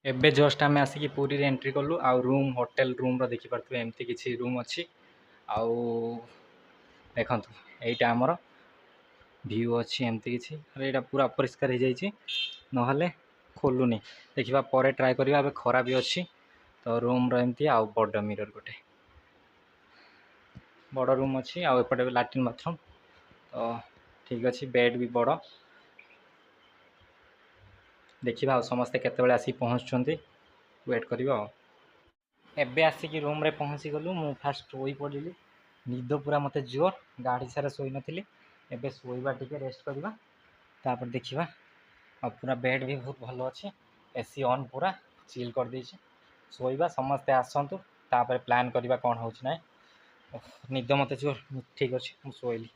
एबे जस्ट आम आसिक पुरी एंट्री कलु आ रूम होटेल रूम देखी पारे एमती किसी रूम अच्छी आउ देखु यहीटा आमर व्यू अच्छी एमती किसी यहाँ पूरा अपरिष्कार हो जाए ना खोलुनी देखा पर ट्राए करवा खरा भी अच्छी तो रूम रमती आउ बड़ मिरर गोटे बड़ रूम अच्छी आउपटे लाट्रिन बाथरूम तो ठीक अच्छे बेड भी बड़ देखा समस्ते केतबेले आसिक पहुँचुंट वेट करवा एबे आसिक रूम रे पहुँची गलु मु फास्ट शोई पड़िली निद पूरा मत जोर गाड़ी सारा शोई नी एबे शोवा टिके रेस्ट करवा तापर देखा और पूरा बेड भी बहुत भल अच्छे एसी ऑन पूरा चिल कर देछि शोवा समस्ते आसतु तापर प्लान करवा कौन हो ना निद मत जोर ठीक अच्छे मुझे शोइली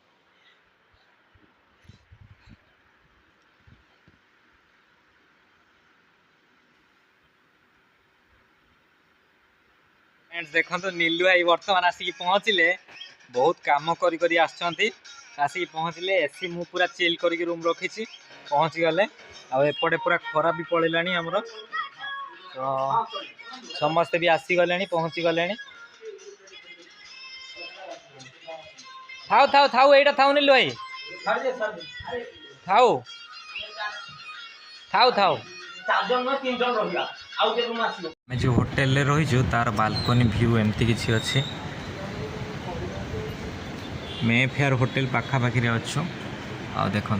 देखो नीलू भाई बर्तमान आसिक पहुँचले बहुत कम करी आसिक पहुँचले एसी मु पूरा चिल करके रूम रखी पहुँची गले आपटे पूरा खरा भी पड़ेगा आमर तो समस्ते भी आसीगले पहुँची गले थाऊ थाऊ थाऊ एटा थाऊ नीलू भाई थाऊ थाऊ थाऊ मैं जो होटेल रे रही तार बालकनी व्यू एमती किसी अच्छे मे फेयर होटेल पाखापाखि अच्छु आ देखो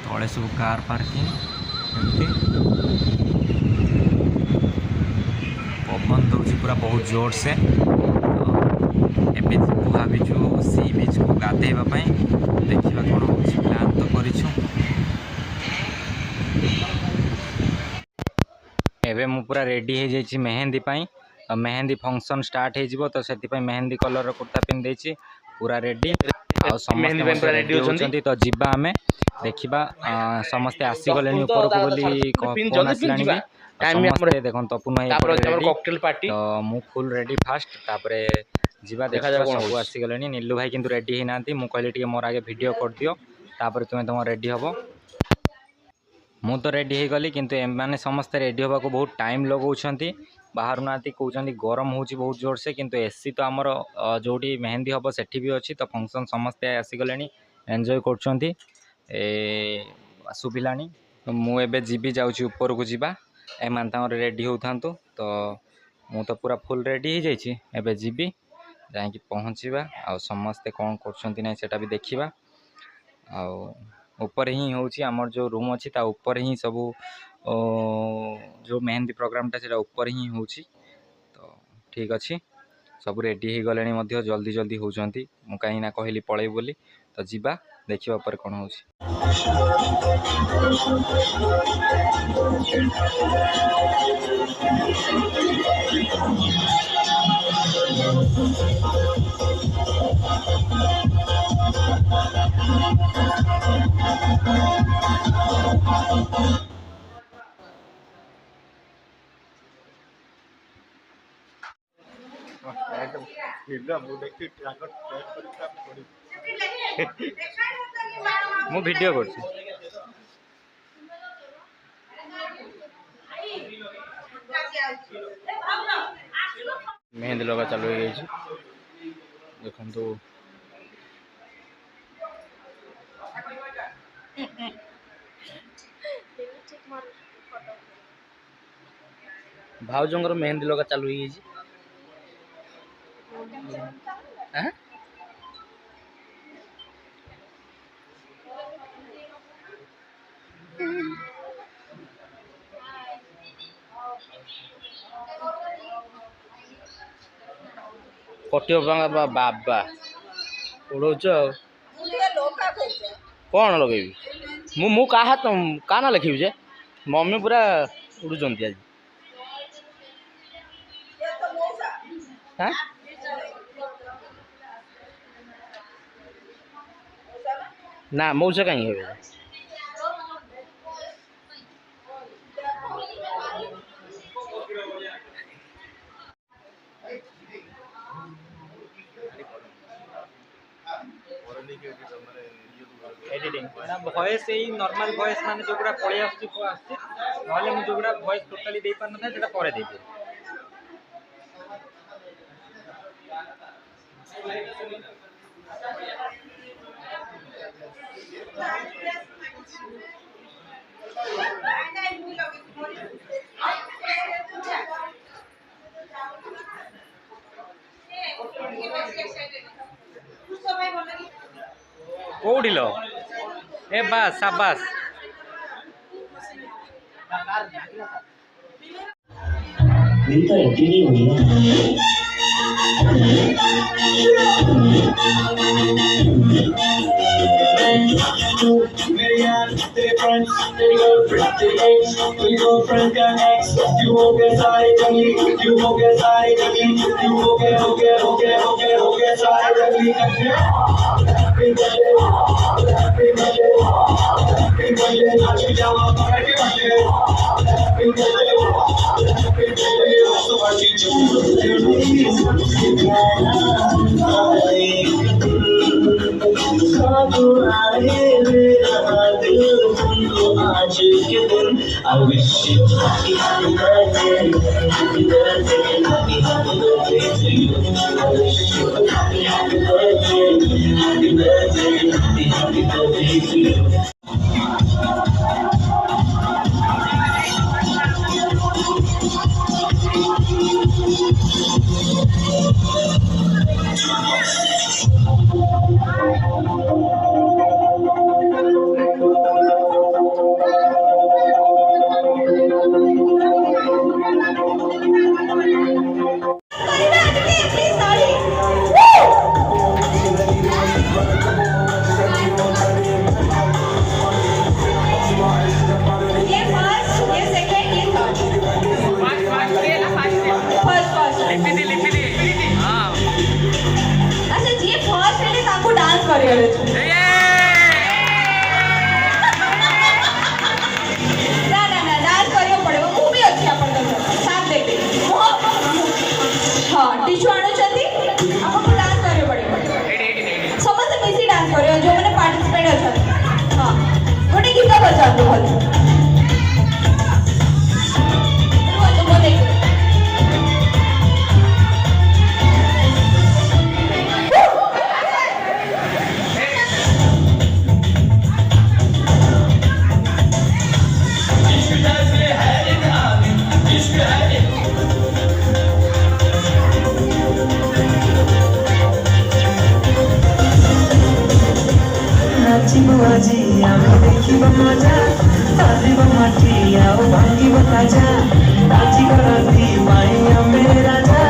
तले सब कार पार्किंग एमती पवन दौर पूरा बहुत जोर से तो भाविचु सी बीच को गाधेवाई देखा कौन हो प्लान तो करूँ एबे मु पूरा रेडी हो जाइए मेहंदी पाई मेहंदी फंक्शन स्टार्ट हो तो से मेहंदी कलर कुर्ता पिंध देछि पूरा रेडी आ समस्त रेडी होचंती तो जिबा हमें देखिबा समस्ते आसीगले ऊपर को बोली कौन आसलानी भी समस्ते देखन तपुन भाई कॉकटेल पार्टी तो मु फुल रेडी फास्ट तापरे जिबा देखा सब आसीगले नीलू भाई किंतु रेडी ही नांती मु कहले टिके मोर आगे वीडियो कर दियो तापरे तुमे तुम रेडी हबो मु तो रेडी हो गली किंतु एमाने समस्ते रेडी होगा बहुत टाइम लगाउछंती बाहर ना कहते गरम होची बहुत जोर से किंतु एसी तो आमर जोटी मेहंदी हम सेठी भी अच्छी तो फंक्शन समस्ते आसीगले एंजॉय करछंती शुभिलानी मु एबे जीबी जाउची ऊपर को जीबा एमान तामर रेडी होथांतु तो मु तो पूरा फुल रेडी हो जाइए एबे जीबी जाकि पहुँचवा आ समस्ते कौन करछंती नै सेटा भी देखिबा आ ऊपर ही होची आमर जो रूम अच्छी ता ऊपर ही सब जो मेहंदी प्रोग्रामटा से ऊपर ही होची तो ठीक अच्छे सब रेडी हो गले जल्दी जल्दी होती मु कहीं ना कहली पड़े बोली तो जीवा देखिबा पर कौन हो मु वीडियो कर मेहंदी लगा चालू देखो भाउजंगर मेहंदी लगा चालू कटियो बाबा उड़ौच कौन लगेबी मु का ना लिखी जे मम्मी पूरा उड़ुचंती आज ना मौसा कहीं है एडिटिंग वॉइस यही नॉर्मल वॉइस माने जो गुड़ा पळे आछि नहले मु जोगुडा वॉइस टोटली दे पार नथा सेटा परे देबे। कोडिलो ए बस शाबाश मेरी तो एंट्री नहीं हुई है। मेरे यार तेरे फ्रेंड्स तेरी गर्लफ्रेंड तेरी एक्स तेरी गर्लफ्रेंड का एक्स यू हो गए सारे जंगली यू हो गए सारे जंगली यू हो गए सारे जंगली happy birthday happy birthday happy birthday आज की जावा happy birthday happy birthday happy birthday so I teach you I wish you happy birthday, happy birthday, happy birthday to you. I wish you happy birthday, happy birthday, happy birthday to you. टिश्यू आणुछंती आपको dance करियो पड़िबो समस्त मिसी dance करियो जो माने participate अछन हां गोटे गीत बजातो भल तो वो देख আজি আমি দেখিব মজা বাজিব মাটি আও ভাঙিব তাজা আজি গরতি মাই আমি রাজা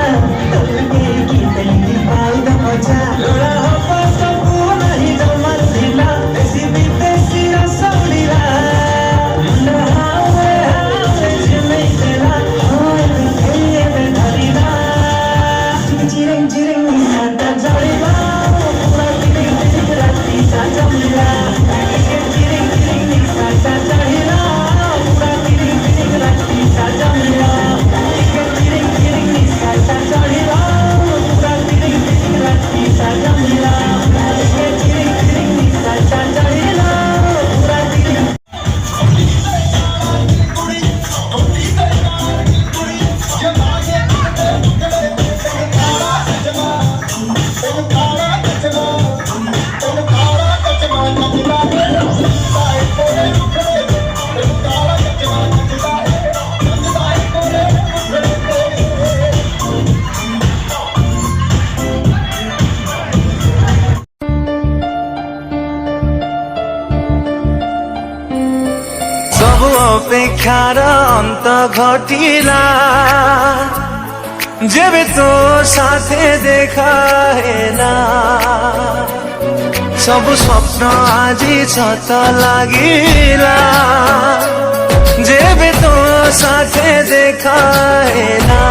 তোকে কি তেলি পাইব মজা লোড়া হব সবু নাহি জমার দিলা দেশি বিদেশি রসগোল্লা হাওয়ে হাওয়ে ঝিমে তেলা ওই খেয়ে বে ধরিলা চিরিং চিরিং হাতা জড়িবা পুরা দিন রাতি সাজমলা অপেক্ষার অন্ত ঘটিলা যেবে তো সাথে দেখা হেলা সবু স্বপ্ন আজি সত লাগিলা যেবে তো সাথে দেখা হেলা